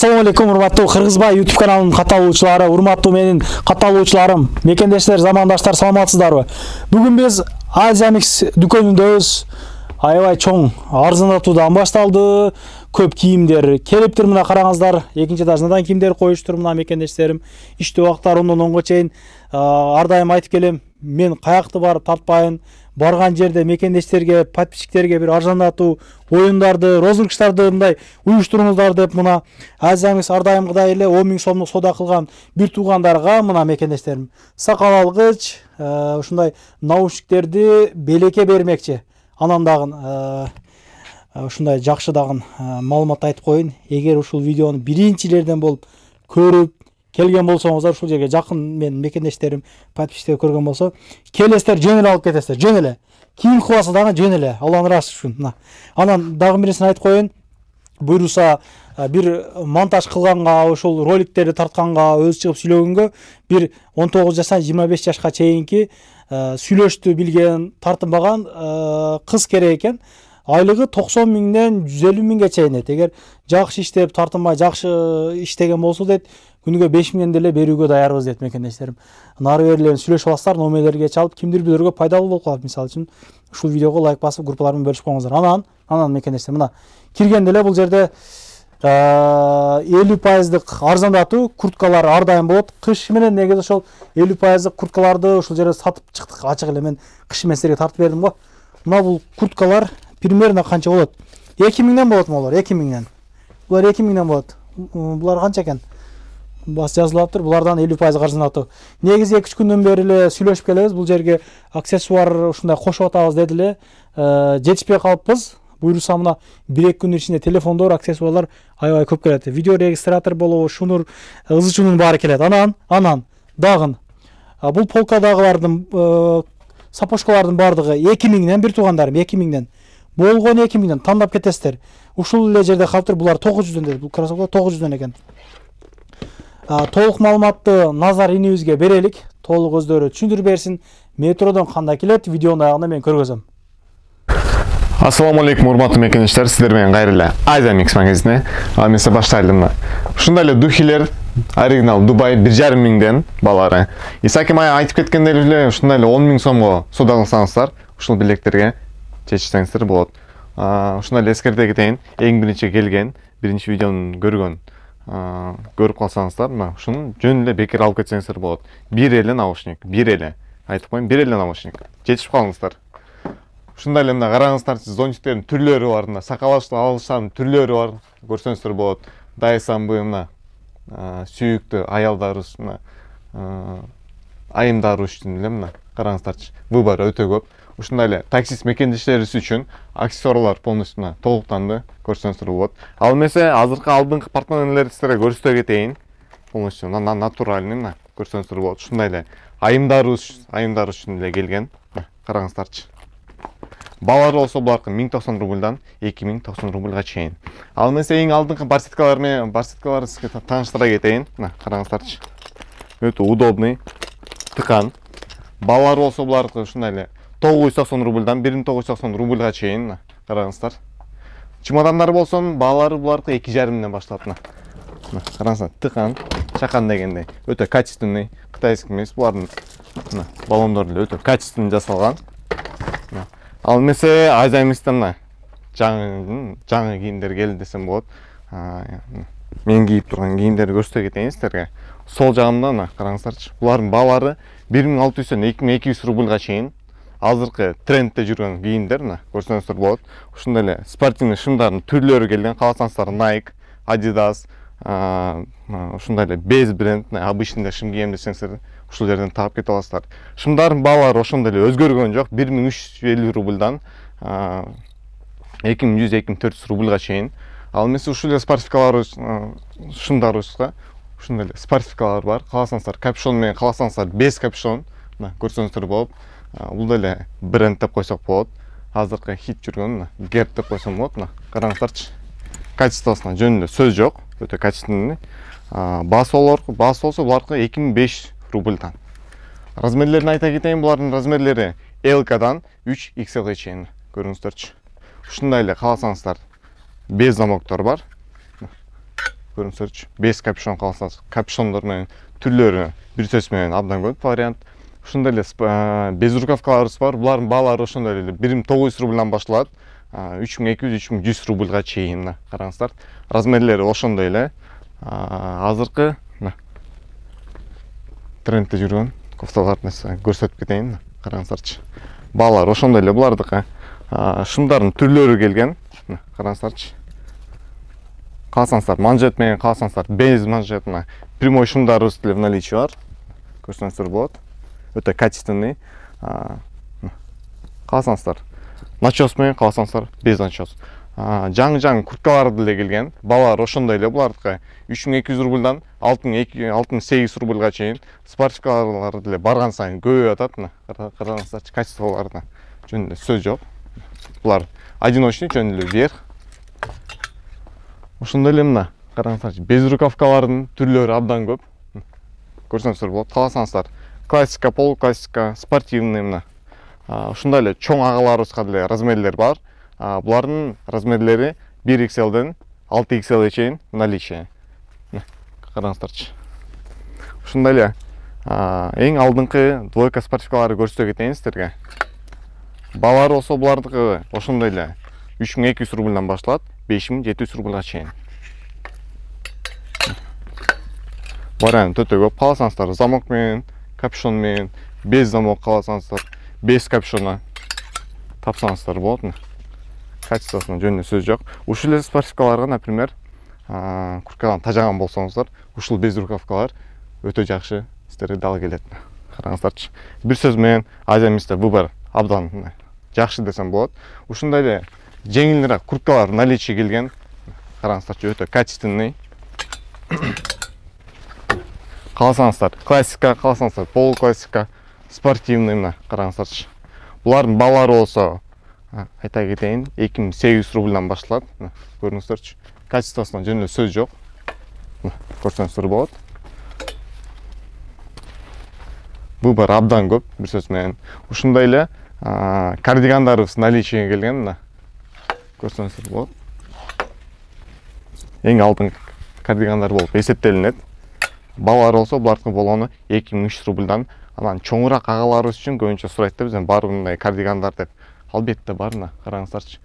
Assalamu алейкум, урматтуу Кыргызбай YouTube каналынын катталуучулары, урматтуу менин катталуучуларым, мекендештер, замандаштар, саламатсыздарбы? Бүгүн биз Азиамикс дүкөнүндөбүз. Аябай чоң арзандатуудан башталды. Көп кийимдер келиптир, мына караңыздар. Экинчи этаждан кийимдер коюштур, мына мекендештерим. Иштөө убактары 10-га чейин ар дайым айтып келем. Мен каякты барып тартпайын. Барган жерде мекендештерге, подписчиктерге бир арзандатуу оюндарды, розыгрыштарды мындай уюштуруңуздар деп мына Азиамикс ар дайымгыдай эле 10 000 сомдук соода кылган бир туугандарга мына мекендештерим сакал алгыч, ушундай наушниктерди белекке бермекчи. Анан дагы ушундай жакшы дагы маалымат айтып коеюн. Эгер ушул видеону биринчилерден болуп көрүп келген болсоңуздар, ушул жерге жакын мен мекендештерим, подписчиктер көргөн болсо, келесиздер, жөн эле алып кетесиздер, жөн эле. Кийин кылбаса дагы жөн эле, Алланын ыраазы үчүн. Анан дагы бир нерсени айтып коеюн. Буйруса бир монтаж кылганга, ошол роликтерди тартканга, өзү чыгып сүйлөгөнгө бир 19 жаштан 25 жашка чейинки сүйлөштү билген, тартынбаган кыз керек экен. Айлыгы 90 000ден 150 000ге чейин. Эгер жакшы иштеп, тартынбай жакшы иштеген болсо дейт, күнүгө 5 000 деле берүүгө даярбыз дейт мекендештерим. Нары берилерин сүйлөшүп аласыздар, номерлерге чалып, кимдир бирөөгө пайдалуу болуп калат. Мисалы үчүн ушул видеого лайк басып, группалар менен бөлүшүп коюңуздар. Анан мекендештер, мына киргенде эле бул жерде 50%дык арзандатуу курткалар ар дайым болот. Кыш менен негизи ошол 50%дык курткаларды ушул жерде сатып чыктык. Ачык эле мен кыш менен силерге тартып бердим го. Мына бул курткалар примерно канча болот? 2000ден болот молор, 2000ден. Булар 2000ден болот. Булар канча экен? Бас жазылаптыр. Булардан 50% арзандатуу. Негизи 2-3 күндөн бери эле сүйлөшүп келебиз. Бул жерге аксессуар ушундай кошуп атабыз деди эле. Жетишпей калыппыз. Буйруса мына 1-2 күндүн ичинде телефондор, аксессуарлар аябай көп келет. Видео регистратор болобу, шунур, ызычунун баары келет. Анан дагы бул полкадагылардын сапожкалардын бардыгы 2000ден, бир туугандарым 2000ден. Болгон 2000ден тандап кетесиздер. Ушул эле жерде калыптыр. Булар 900дөн деди. Бул кроссовка 900дөн экен. Толук маалыматты Назар инибизге берелик. Толук өздөрү түшүндүрүп берсин. Метродон кандай келет, видеонун аягында мен көргөзөм. Assalamu alaikum, урматтуу мекендештер, сиздер менен кайра эле Азиамикс магазини. Мен баштайлы. Ушундай эле духилер оригинал Дубай 1,5 миңден балары. Исаки май айтып кеткендей эле ушундай эле 10 000 сомго соода кылсаңыздар, ушул билектерге чечсеңиздер болот. Ушундай эле эскерте кетейин, эң биринчи келген, биринчи видеону көрүп калсаңыздар, мына ушуну жөн эле бекер алып кетсеңиздер болот. Бир эле наушник, бир эле. Айтып коеюн, бир эле наушник. Жетишип калыңыздар. Ушундай эле мына караңыздар, зонтиктердин түрлөрү бар, мына сакал алыштардын түрлөрү бар, көрсөңүздөр болот. Дайсамбы мына сүйүктүү аялдарыбыз, мына айымдар үчүн эле мына караңыздарчы. Выбор өтө көп. Ушундай эле таксист мекендештерибиз үчүн аксессуарлар полностью мына толуктанды, көрсөңүздөр болот. Ал эмесе азыркы алдыңкы портмонелерди силерге көрсөтө кетейин. Полностью натуральный мына көрсөңүздөр болот. Ушундай эле айымдар үчүн эле келген. Караңыздарчы. Балар болсо буларкы 1090 рубльдан 2090 рубльга чейин. Ал эмесе эң алдыңкы барсеткаларды сизге тааныштыра кетейин. Мына караңыздарчы. Өтө удобный тыкан. Балар болсо буларкы ушундай эле 990 рубльдан 1990 рубльга чейин. Караңыздар. Чемодандар болсо балары буларкы 2,5 миңден башталат. Мына караңыздар, тыкан, чакан дегендей. Өтө качественный, кытайский эмес. Булардын мына баллондору эле өтө качественный жасалган. Ал эмесе Азиамикстен жаңы кийимдер келди десем болот. Мен кийип турган кийимдерди көрсөтө кетейин сиздерге. Сол жагымда мына караңыздарчы. Булардын баалары 1600дөн 2200 рубльга чейин. Азыркы трендте жүргөн кийимдер мына көрсөңүздөр болот. Ушундай эле спортивный шымдардын түрлөрү келген. Кааласаңыздар Nike, Adidas, ушундай эле без бренд, обычный шым кийем десеңиздер, ушул жерден таап кете аласыздар. Шымдардын баалары ошондой эле өзгөргөн жок. 1350 рубльдан 2100-2400 рубльга чейин. Ал эмесе ушул эле спортивкалар шымдарыбызга ушундай эле спортивкалар бар. Кааласаңыздар капюшон менен, кааласаңыздар без капюшон, мына көрсөңүздөр болот. Бул деле бренд деп койсок болот. Азыркы хит жүргөн Gap деп койсом болот. Мына караңыздарчы. Качествосуна жөн эле сөз жок. Өтө качественный. Басы болсо буларкы 2500 рубльдан. Размерлерин айта кетейин, булардын размерлери L-дан 3XL-га чейин. Көрүңүздөрчү. Ушундай эле кааласаңыздар без замоктор бар. көрүңүзөрчү. 5 капюшон калсаңыз, капюшондор менен түрлөрү бир сөз менен абдан көп вариант. Ошондой эле без рукавкаларыбыз бар. Булардын баалары ошондой эле 1900 рубльдан башталат. 3200-3100 рубльга чейин караңыздар. Размерлери ошондой эле. Азыркы трендте жүргөн кофталарды көрсөтүп кетейин. Караңыздарчы. Баалар ошондой эле булардыкы. Шымдардын түрлөрү келген. Караңыздарчы. Калсаңыздар манжет менен, калсаңыздар без манжетына прямой шымдарыбыз деле в наличии бар. Көрсөңүздөр болот. Өтө качественный. Калсаңыздар начос менен, калсаңыздар без начос. Жаңы курткалар деле келген. Баалар ошондой эле булардыкы 3200 рубльдан 6800 рубльга чейин. Спортивкалар деле барган сайын көбөйүп атат. Караңыздарчы, качестволоруна жөнүндө сөз жок. Булар одиночный, жөн эле вверх. Ошондой эле мына караңыздарчы, без рукавкалардын түрлөрү абдан көп. Көрсөңүздөр болот. Кааласаңыздар классика, полуклассика, спортивный мына. Ошондой эле чоң агаларыбызга деле размерлер бар. Булардын размерлери 1XLден 6XLге чейин наличие. Караңыздарчы. Ошондой эле эң алдыңкы двойка спортивкалары көрсөтө кетейин сиздерге. Баалары болсо булардыкы ошондой эле 3200 рубльдан башталат, 5700 рубльга чейин. Вариант өтө көп. Кааласаңыздар замок менен, капюшон менен, без замок кааласаңыздар, без капюшона тапсаңыздар болот. Качествосуна жөнүндө сөз жок. Ушул эле спортивкаларга, например, курткадан тажаган болсоңуздар, ушул без рукавкалар өтө жакшы сиздерге дал келет. Караңыздарчы. Бир сөз менен Азиамиксте выбор абдан жакшы десем болот. Ушундай эле жеңилирээк курткалар наличие келген. Караңыздарчы, өтө качественный. Кааласаңыздар классика, кааласаңыздар полуклассика, спортивный мына караңыздарчы. Булардын баалары болсо айта кетейин 2800 рубльдан башталат. Көрүңүздөрчү. Качествосуна жөн эле сөз жок. Көрсөңүздөр болот. Выбор абдан көп, бир сөз менен. Ушундай эле кардигандарыбыз наличие келген. Мына көрсөңүздөр болот. Эң алдыңкы кардигандар болуп эсептелинет. Баалар болсо булардыкы болгону 2300 рубльдан. Анан чоңураак агаларыбыз үчүн көбүнчө сурайт да бизден бар мындай кардигандар деп. Албетте бар, караңыздарчы.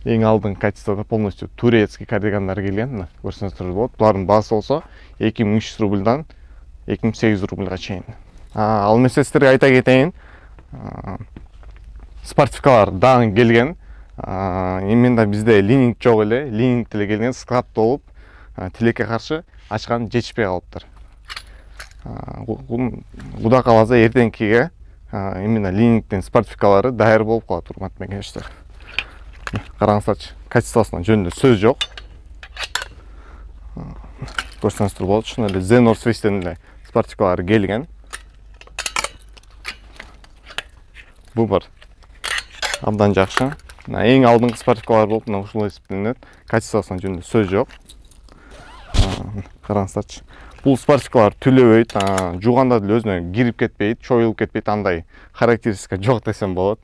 Эң алдыңкы качествода полностью турецкий кардигандар келген. Көрсөңүздөр болот. Булардын баасы болсо 2300 рубльдан 2800 рубльга чейин. Ал эмесе сиздерге айта кетейин, спортивкалар дагы келген. Именно бизде лининг жок эле, лининг деле келген, склад болуп, тилекке каршы ачкан жетишпей калыптыр. Куда каласа эртеңкиге именно линингдин спортивкалары даяр болуп калат, урматтуу мекенжиштер. Караңыздарчы, качествосуна жөнүндө сөз жок. Көрсөңүздөр болот. Ушуну эле The North Face'тен эле спортивкалары келген. Бул бар. Абдан жакшы. Эң алдыңкы спортивкалар болуп, мына ушул эсептелинет. Качествосуна жөнүндө сөз жок. Караңыздарчы. Бул спортивкалар түлөбөйт, жууганда деле өзүнө кирип кетпейт, чоюлуп кетпейт, андай характеристика жок десем болот.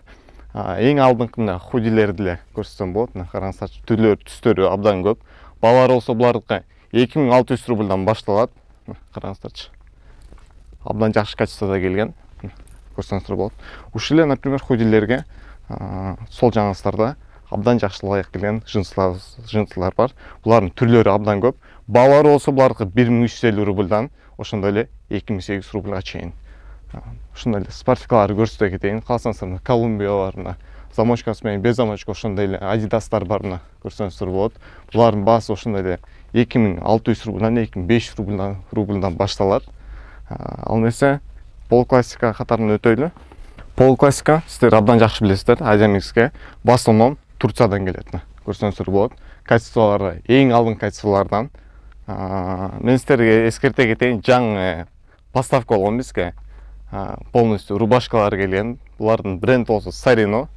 Эң алдыңкы мына худилер деле көрсөтсөм болот. Караңыздарчы, түстөрү абдан көп. Баалар болсо булардыкы 2600 рубльдан башталат. Караңыздарчы. Абдан жакшы качествода келген. Көрсөңүздөр болот. Ушул эле, например, худилерге сол жаңылыштарда абдан жакшы ылайык келген жынсылар бар. Булардын түрлөрү абдан көп. Баалары болсо булардыкы 1350 рубльдан ошондой эле 2800 рубльга чейин. Ушундай эле спортивкаларды көрсөтө кетейин. Калсаңыздар Колумбия бар, мына замочкасы менен без замочка, ошондой эле Адидастар бар, мына көрсөңүздөр болот. Булардын баасы ошондой эле 2600 рубльдан 2500 рубльдан башталат. Ал эмесе полуклассика катарына өтөйлү. Полуклассика сиздер абдан жакшы билесиздер. Азиамикске в основном Турциядан келет. Көрсөңүздөр болот. Качестволары эң алдыңкы качестволардан. Мен сиздерге эскерте кетейин, жаңы поставка болгон бизге. Полностью рубашкалар келген. Булардын бренд болсо Sarino.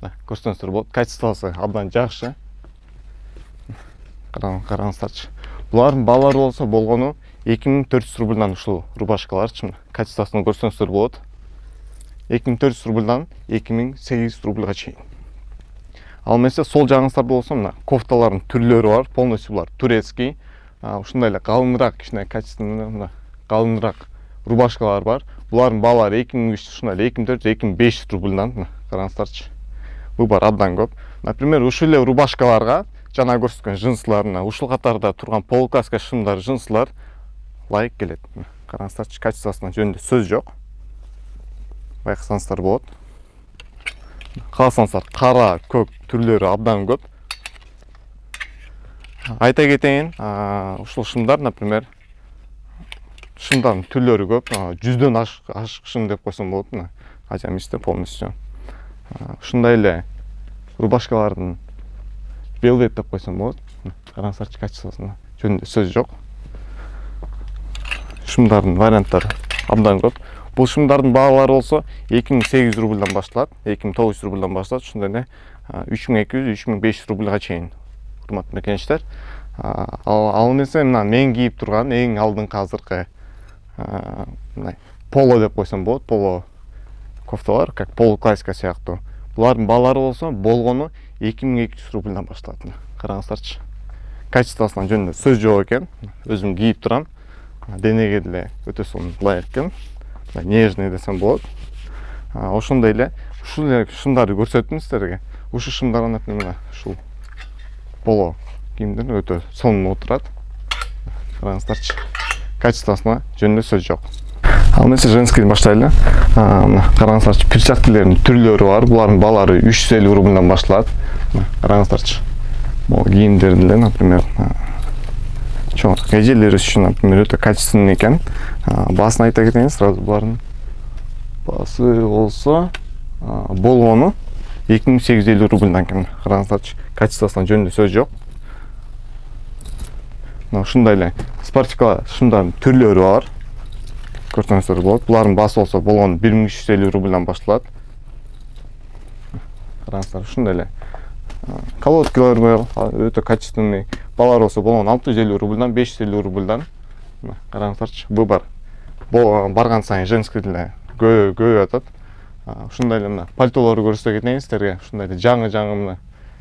Көрсөңүздөр болот. Качествосы абдан жакшы. Караңыздарчы. Булардын баалары болсо болгону 2400 рубльдан ушул рубашкаларчы. Качествосын көрсөңүздөр болот. 2400 рубльдан 2800 рубльга чейин. Ал эмесе сол жаңыңыздарда болсо, мына кофталардын түрлөрү бар. Полностью булар турецкий. ушундай эле калыныраак кичине качественный калыныраак рубашкалар бар. Булардын баалары 2300, ушундай эле 2400, 2500 рубльдан. Караңыздарчы. Выбор абдан көп. Например, ушул эле рубашкаларга жана көрсөткөн джинсларына ушул катарда турган полукаска шымдар джинслар лайк келет. Караңыздарчы, качествосуна жөнүндө сөз жок. Байкасаңыздар болот. Кааласаңыздар кара, көк түрлөрү абдан көп. Айта кетейин, ушул шымдар, например, шымдардын түрлөрү көп. 100дөн ашык шым деп койсом болот. Ажамисте полностью. Ушундай эле рубашкалардын velvet деп койсом болот. Караңыздарчы, качествосуна жөнүндө сөз жок. Шымдардын варианттары абдан көп. Бул шымдардын баалары болсо 2800 рубльдан башталат, 2900 рубльдан башталат, ушундай эле 3200, 3500 рубльга чейин. Урматтуу мекенчтер. Ал эмесе мына мен кийип турган эң алдыңкы азыркы поло деп койсом болот. Поло кофталар, как полуклассика сыяктуу. Булардын баалары болсо болгону 2200 рубльдан башталат. Караңыздарчы. Качествосуна жөнүндө сөз жок экен. Өзүм кийип турам. Денеге деле өтө сонун ылайык экен. Нежный десем болот. Ошондой эле ушул шымдарды көрсөттүм сиздерге. Ушул шымдар, например, ушул поло кийимдер өтө сонун отурат. Караңыздарчы. Качествосуна жөнүндө сөз жок. Ал эмесе женскийден баштайлы. Караңыздарчы, перчаткалардын түрлөрү бар. Булардын баалары 350 рубльдан башталат. Караңыздарчы. Могу кийимдер деле, например, чоң эжелер үчүн, например, өтө качественный экен. Баасын айта кетейин, сразу булардын баасы болсо болгону 2850 рубльдан экен. Караңыздарчы, качествосуна жөнүндө сөз жок. Ушундай эле спортивка шымдардын түрлөрү бар. Көрсөңүздөр болот. Булардын баасы болсо болгону 1350 рубльдан башталат. Караңыздар, ушундай эле колодкалар бар, өтө качественный. Баалар болсо болгону 650 рубльдан, 550 рубльдан. Караңыздарчы, выбор барган сайын женский деле көбөйүп атат. Ушундай эле мына пальтолорду көрсөтө кетейин сиздерге. Ушундай эле жаңы мына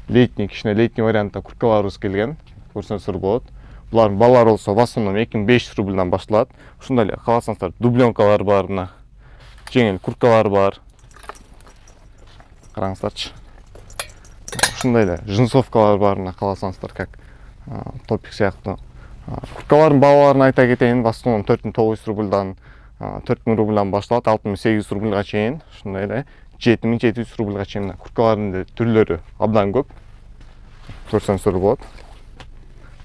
летний, кичине летний вариантта курткаларыбыз келген. Көрсөңүздөр болот. Булардын баалары болсо в основном 2500 рубльдан башталат. Ушундай эле кааласаңыздар дубленкалар бар, мына жеңил курткалар бар. Караңыздарчы. Ушундай эле джинсовкалар бар, мына кааласаңыздар, как топик сыяктуу. Курткалардын бааларын айта кетейин, в основном 4900 рубльдан 4000 рубльдан башталат, 6800 рубльга чейин. Ушундай эле 7700 рубльга чейин курткалардын түрлөрү абдан көп. Көрсөңүздөр болот.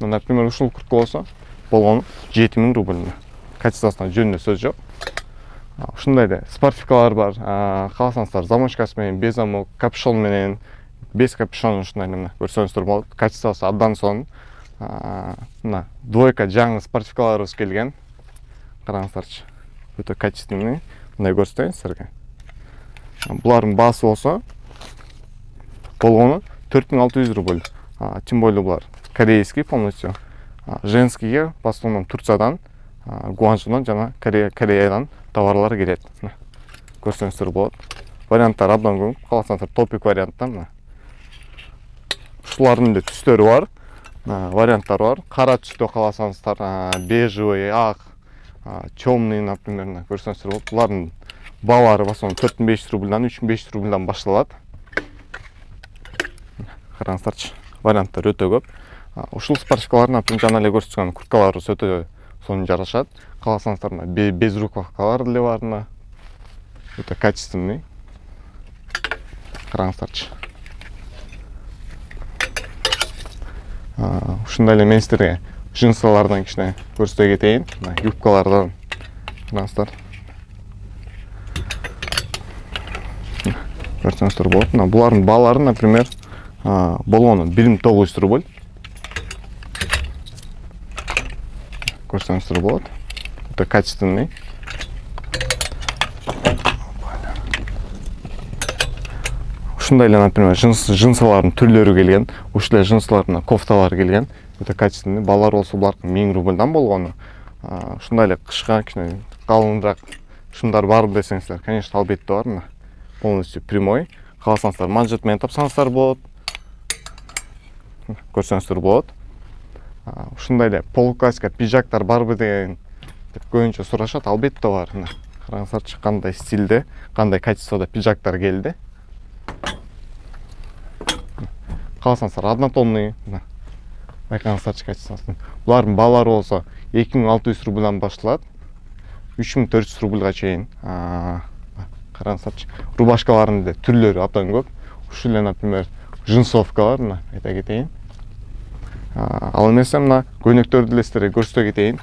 Например, ушул куртка болсо болгону 7000 рубль. Качествосуна жөнүндө сөз жок. Ушундай эле спортивкалар бар. Кааласаңыздар замочкасы менен, без замок, капюшон менен, без капюшон, ушундай эле көрсөңүздөр болот. Качествосу абдан сонун. Мына двойка жаңы спортивкаларыбыз келген. Караңыздарчы. Өтө качественный. Мындай көрсөтөйүн сиздерге. Булардын баасы болсо болгону 4600 рубль. Тем более булар корейский полностью. Женскийге в основном Турциядан, Гуанчжудан жана Кореядан товарлар келет. Көрсөңүздөр болот. Варианттар абдан көп. Кааласаңыздар топик варианттан. Ушулардын да түстөрү бар. Варианттар бар. Кара түстө кааласаңыздар, бежевый, ак, темный, например, көрсөңүздөр болот. Булардын баалары в основном 4500 рубльдан, 3500 рубльдан башталат. Караңыздарчы. Варианттар өтө көп. Ушул спортивкалар, например, жана эле көрсөткөн курткаларыбыз өтө сонун жарашат. Кааласаңыздар, без рукавкалар деле бар. Өтө качественный. Караңыздарчы. Ушундай эле мен сиздерге джинсалардан кичине көрсөтө кетейин. Юбкалардан. Караңыздар. Көрсөңүздөр болот. Булардын баалары, например, болгону 1900 рубль. Көрсөңүздөр болот. Өтө качественный. Ушундай эле, например, джинсалардын түрлөрү келген. Ушул эле джинсалардын кофталар келген. Өтө качественный. Баалар болсо булардын 1000 рубльдан болгону. Ушундай эле кышка кичине калыныраак шымдар барбы десеңиздер, конечно, албетте бар. Полностью прямой. Кааласаңыздар манжет менен тапсаңыздар болот. Көрсөңүздөр болот. Ушундай эле полуклассика пиджактар барбы деген деп көбүнчө сурашат. Албетте бар. Мына караңыздарчы кандай стилде, кандай качестводо пиджактар келди. Калсаңыздар однотонный. Байкаңыздарчы качествосын. Булардын баалары болсо 2600 рубльдан башталат. 3400 рубльга чейин. Караңыздарчы. Рубашкалардын да түрлөрү абдан көп. Ушул эле, например, джинсовкалар, мына айта кетейин. Ал эмесе мына көйнөктөрдү эле сиздерге көрсөтө кетейин.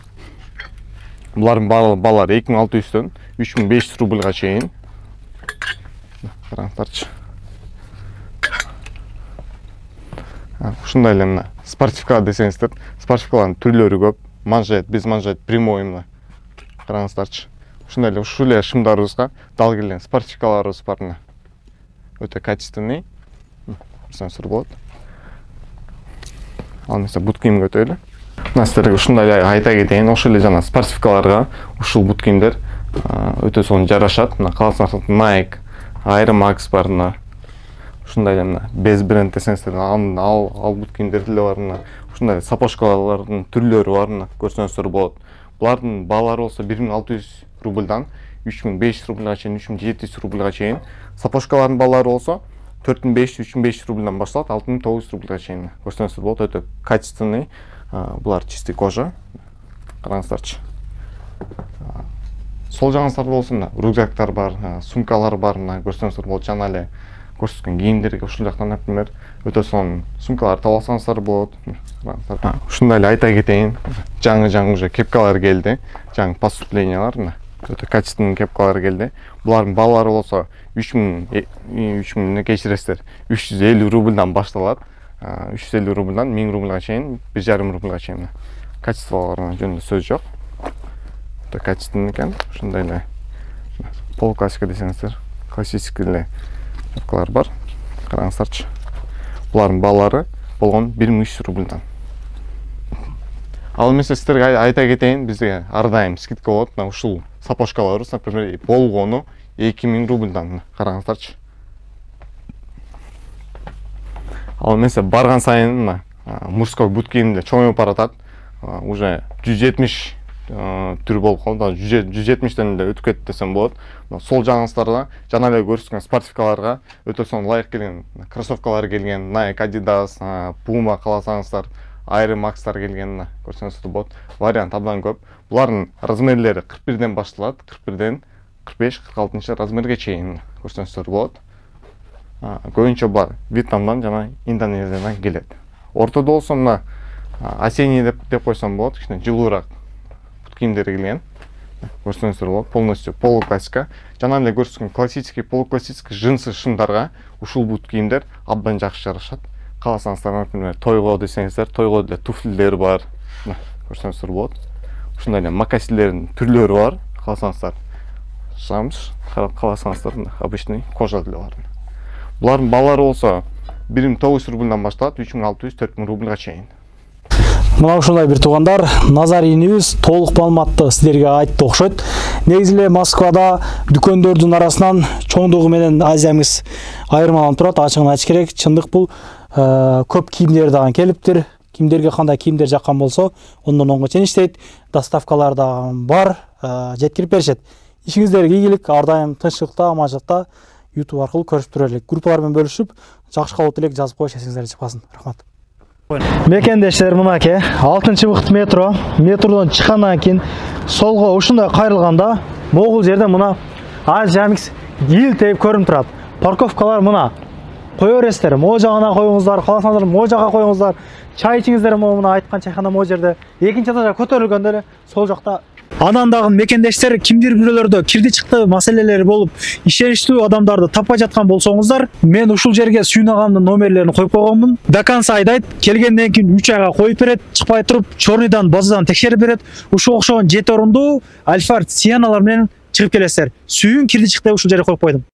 Булардын баалары 2600дөн 3500 рубльга чейин. Караңыздарчы. Ушундай эле мына спортивка десеңиздер, спортивкалардын түрлөрү көп. Манжет, без манжет, прямой мына. Караңыздарчы. Ушундай эле ушул эле шымдарыбызга дал келген спортивкаларыбыз бар мына. Өтө качественный. Сенсор болот. Ал эмесе бут кийимге өтөлү. Мына сиздерге ушундай эле айта кетейин, ошол эле жана спортивкаларга ушул бут кийимдер өтө сонун жарашат. Мына калсаңыздар Nike, Air Max бар мына. Ушундай эле мына без бренд десеңиздер, ал бут кийимдер деле бар мына. Ушундай сапожкалардын түрлөрү бар мына, көрсөңүздөр болот. Булардын баалары болсо 1600 рубльдан 3500 рубльга чейин, 3700 рубльга чейин. Сапожкалардын баалары болсо 4500-3500 рубльдан башталат, 6900 рубльга чейин. Көрсөңүздөр болот, өтө качественный. Булар чистый кожа. Караңыздарчы. Сол жагыңыздарда болсо мына рюкзактар бар, сумкалар бар мына, көрсөңүздөр болот. Жана эле көрсөткөн кийимдерге ушул жактан, например, өтө сонун сумкалар таба алсаңыздар болот. Ушундай эле айта кетейин, жаңы уже кепкалар келди. Жаңы поступлениялар мына. Өтө качественный кепкалар келди. Булардын баалары болсо 3000 кечиресиздер, 350 рубльдан башталат. 350 рубльдан 1000 рубльга чейин, 1,5 рубльга чейин. Качестволоруна жөнүндө сөз жок. Өтө качественный экен. Ушундай эле полуклассика десеңиздер, классический эле кепкалар бар. Караңыздарчы. Булардын баалары болгон 1300 рубльдан. Ал эмесе сиздерге айта кетейин, бизде ар дайым скидка болот. Мына ушул сапожкаларыбыз, например, болгону 2000 рубльдан. Караңыздарчы. Ал эмесе барган сайын мына мужской бут кийимде чоңоюп баратат. Уже 170 түр болуп калды. 170ден эле өтүп кетти десем болот. Сол жагыңыздарда жана эле көрсөткөн спортивкаларга өтө сонун ылайык келген кроссовкалар келген, Nike, Adidas, Puma каласаңыздар, Air Max'тар келген, көрсөңүздөр болот. Вариант абдан көп. Булардын размерлери 41ден башталат, 41ден 45-46 размерге чейин, көрсөңүздөр болот. Көбүнчө булар Вьетнамдан жана Индонезиядан келет. Ортодо болсо мына осенний деп койсом болот, кичине жылуураак бут кийимдер келген. Көрсөңүздөр болот, полностью полуклассика. Жана эле көрсөткөн классический, полуклассический джинсы шымдарга ушул бут кийимдер абдан жакшы жарашат. Каласаңыздар, например, тойго десеңиздер, тойго деле туфлилер бар. Көрсөңүздөр болот. Ушундай эле макасиндердин түрлөрү бар. Каласаңыздар шамш, каласаңыздар обычный кожа деле бар. Булардын баалары болсо 1900 рубльдан башталат, 3600-4000 рубльга чейин. Мына ушундай бир туугандар, Назар инибиз толук маалыматты сиздерге айтты окшойт. Негизи эле Москвада дүкөндөрдүн арасынан чоңдугу менен Азиямикс айырмаланып турат. Ачыгын айтыш керек, чындык бул көп кийимдер дагы келиптир. Кимдерге кандай кийимдер жаккан болсо, ондон оңго чейин иштейт. Доставкалар да бар, жеткирип беришет. Ишиңиздерге ийгилик, ар дайым тынччылыкта, аманчылыкта YouTube аркылуу көрүп турар элек. Группалар менен бөлүшүп, жакшы кабыл элек жазып коюш эсиңиздерде чыкпасын. Рахмат. Мекендештер, мынакей 6-быкт метро. Метродон чыккандан кийин солго ушундай кайрылганда, могул жерде мына Азиямикс ийилтеп көрүнүп турат. Парковкалар мына. Кое бересиздер, могу жагына коюңуздар, каласаңыздар могу жакка коюңуздар. Чай ичиңиздер мына айткан чайхана могу жерде. Экинчи этажга көтөрүлгөндө эле сол жакта. Анан дагы мекендештер кимдир бирөөлөрдө кирди чыкты маселелери болуп, ишеничтүү адамдарды таппай жаткан болсоңуздар, мен ушул жерге сүйнагамдын номерлерин коюп койгонмун. До конца айдайт, келгенден кийин 3 айга коюп берет, чыкпай туруп, чорныйдан, базадан текшерип берет. Ушул окшогон 7 орундуу Альфард Сианалар менен чыгып келесиздер. Сүйүн кирди чыкты ушул жерге коюп койдум.